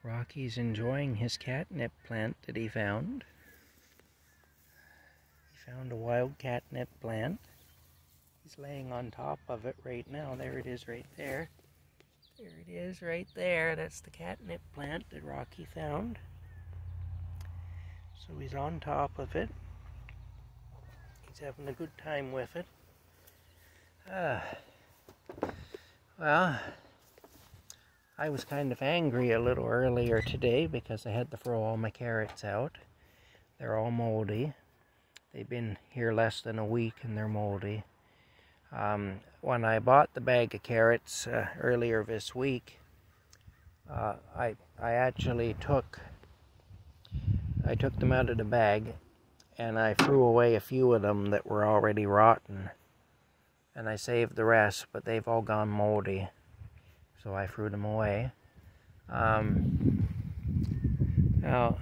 Rocky's enjoying his catnip plant that he found. He found a wild catnip plant. He's laying on top of it right now. There it is right there. There it is right there. That's the catnip plant that Rocky found. So he's on top of it. He's having a good time with it. Well, I was kind of angry a little earlier today because I had to throw all my carrots out. They're all moldy. They've been here less than a week and they're moldy. When I bought the bag of carrots earlier this week, I actually took them out of the bag and I threw away a few of them that were already rotten. And I saved the rest, but they've all gone moldy. So I threw them away. Now,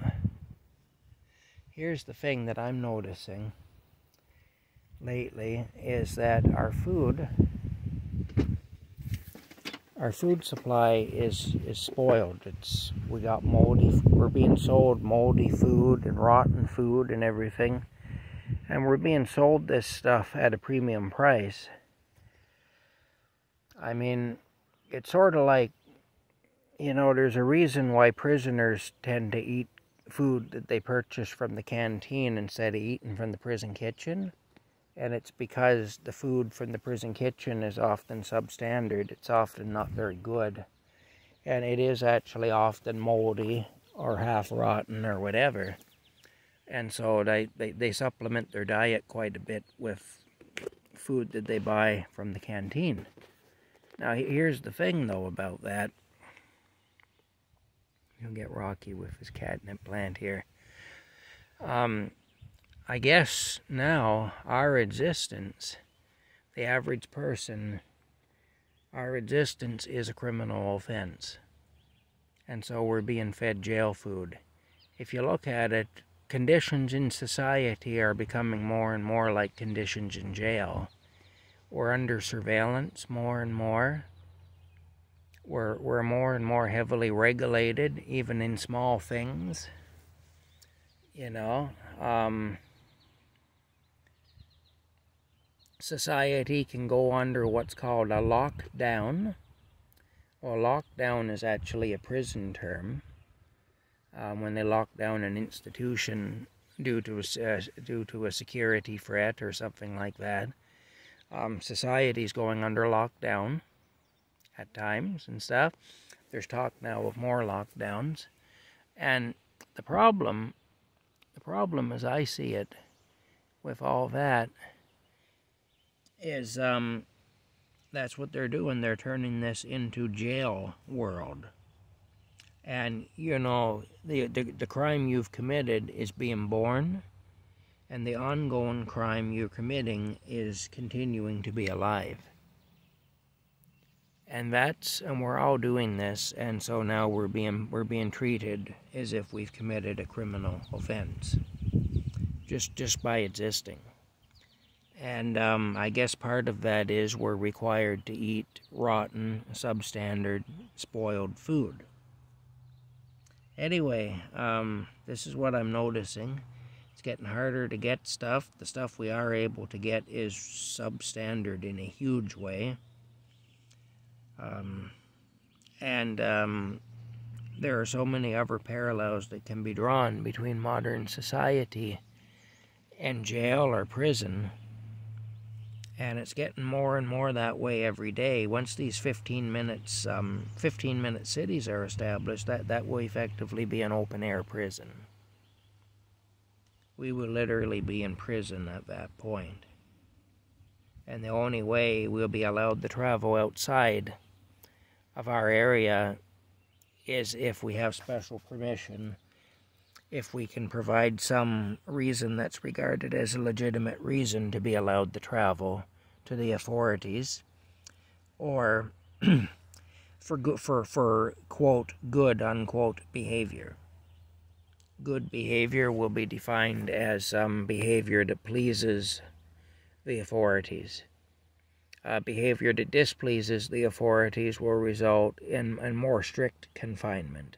here's the thing that I'm noticing lately is that our food supply is spoiled. We're being sold moldy food and rotten food and everything. And we're being sold this stuff at a premium price. I mean, it's sort of like, there's a reason why prisoners tend to eat food that they purchase from the canteen instead of eating from the prison kitchen. And it's because the food from the prison kitchen is often substandard. It's often not very good. And it is actually often moldy or half rotten or whatever. And so they supplement their diet quite a bit with food that they buy from the canteen. Now, here's the thing, though, about that. You'll get Rocky with his catnip plant here. I guess now our existence, the average person, our existence is a criminal offense. And so we're being fed jail food. If you look at it, conditions in society are becoming more and more like conditions in jail. We're under surveillance more and more. We're more and more heavily regulated, even in small things. Society can go under what's called a lockdown. Well, lockdown is actually a prison term. When they lock down an institution due to a security threat or something like that. Society's going under lockdown at times and stuff. There's talk now of more lockdowns. And the problem as I see it with all that is that's what they're doing. They're turning this into jail world. And, the crime you've committed is being born, and the ongoing crime you're committing is continuing to be alive. And we're all doing this, and so now we're being treated as if we've committed a criminal offense, just by existing. And I guess part of that is we're required to eat rotten, substandard, spoiled food. Anyway, this is what I'm noticing. It's getting harder to get stuff. The stuff we are able to get is substandard in a huge way. There are so many other parallels that can be drawn between modern society and jail or prison. And it's getting more and more that way every day. Once these 15-minute cities are established, that will effectively be an open-air prison. We will literally be in prison at that point. And the only way we'll be allowed to travel outside of our area is if we have special permission, if we can provide some reason that's regarded as a legitimate reason to be allowed to to the authorities, or for quote good unquote behavior. Good behavior will be defined as behavior that pleases the authorities. Behavior that displeases the authorities will result in more strict confinement.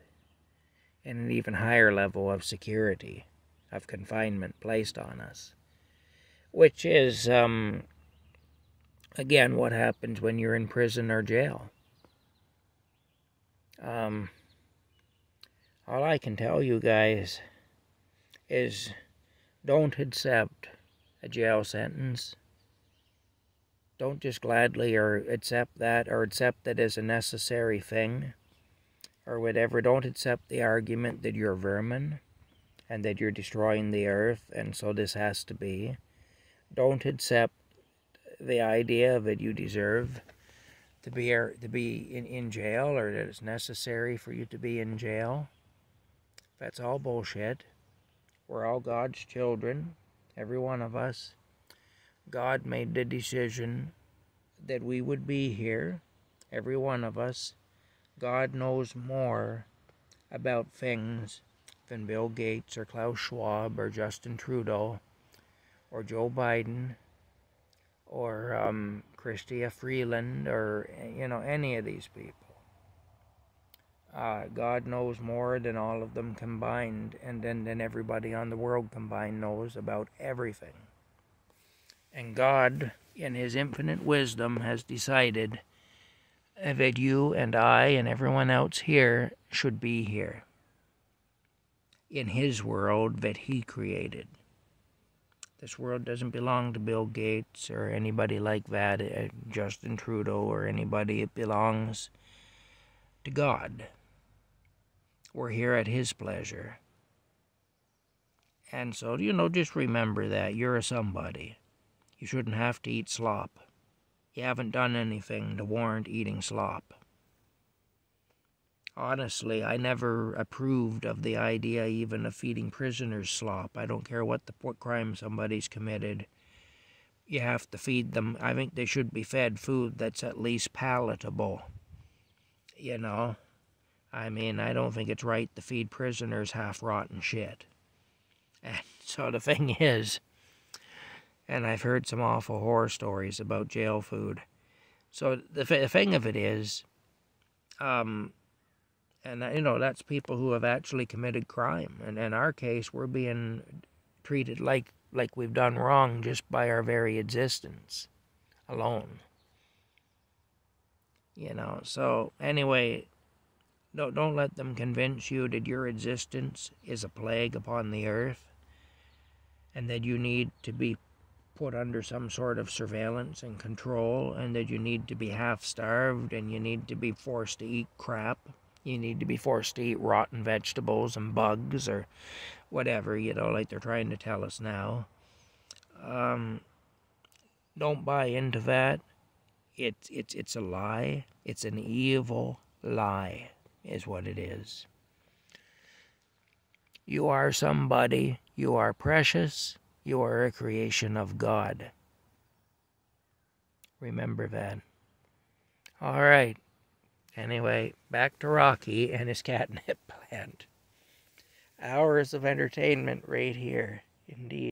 and an even higher level of security, of confinement placed on us. Which is, again, what happens when you're in prison or jail. All I can tell you guys is don't accept a jail sentence. Don't just gladly or accept that as a necessary thing or whatever. Don't accept the argument that you're vermin and that you're destroying the earth and so this has to be. Don't accept the idea that you deserve to be in jail or that it's necessary for you to be in jail. That's all bullshit. We're all God's children, every one of us. God made the decision that we would be here, every one of us. God knows more about things than Bill Gates or Klaus Schwab or Justin Trudeau or Joe Biden or Chrystia Freeland or, any of these people. God knows more than all of them combined, and then everybody on the world combined knows about everything. And God, in His infinite wisdom, has decided that you and I and everyone else here should be here in His world that He created. This world doesn't belong to Bill Gates or anybody like that, Justin Trudeau or anybody. It belongs to God. We're here at His pleasure. And so, just remember that. You're a somebody. You shouldn't have to eat slop. You haven't done anything to warrant eating slop. Honestly, I never approved of the idea even of feeding prisoners slop. I don't care what crime somebody's committed. You have to feed them. I think they should be fed food that's at least palatable. I don't think it's right to feed prisoners half-rotten shit. And so the thing is, and I've heard some awful horror stories about jail food. So the thing of it is, and that's people who have actually committed crime. And in our case, we're being treated like we've done wrong just by our very existence alone. So anyway, don't let them convince you that your existence is a plague upon the earth and that you need to be put under some sort of surveillance and control, and that you need to be half-starved, and you need to be forced to eat crap. You need to be forced to eat rotten vegetables and bugs or whatever, like they're trying to tell us now. Don't buy into that. It's a lie. It's an evil lie, is what it is. You are somebody. You are precious. You are a creation of God. Remember that. All right. Anyway, back to Rocky and his catnip plant. Hours of entertainment right here. Indeed.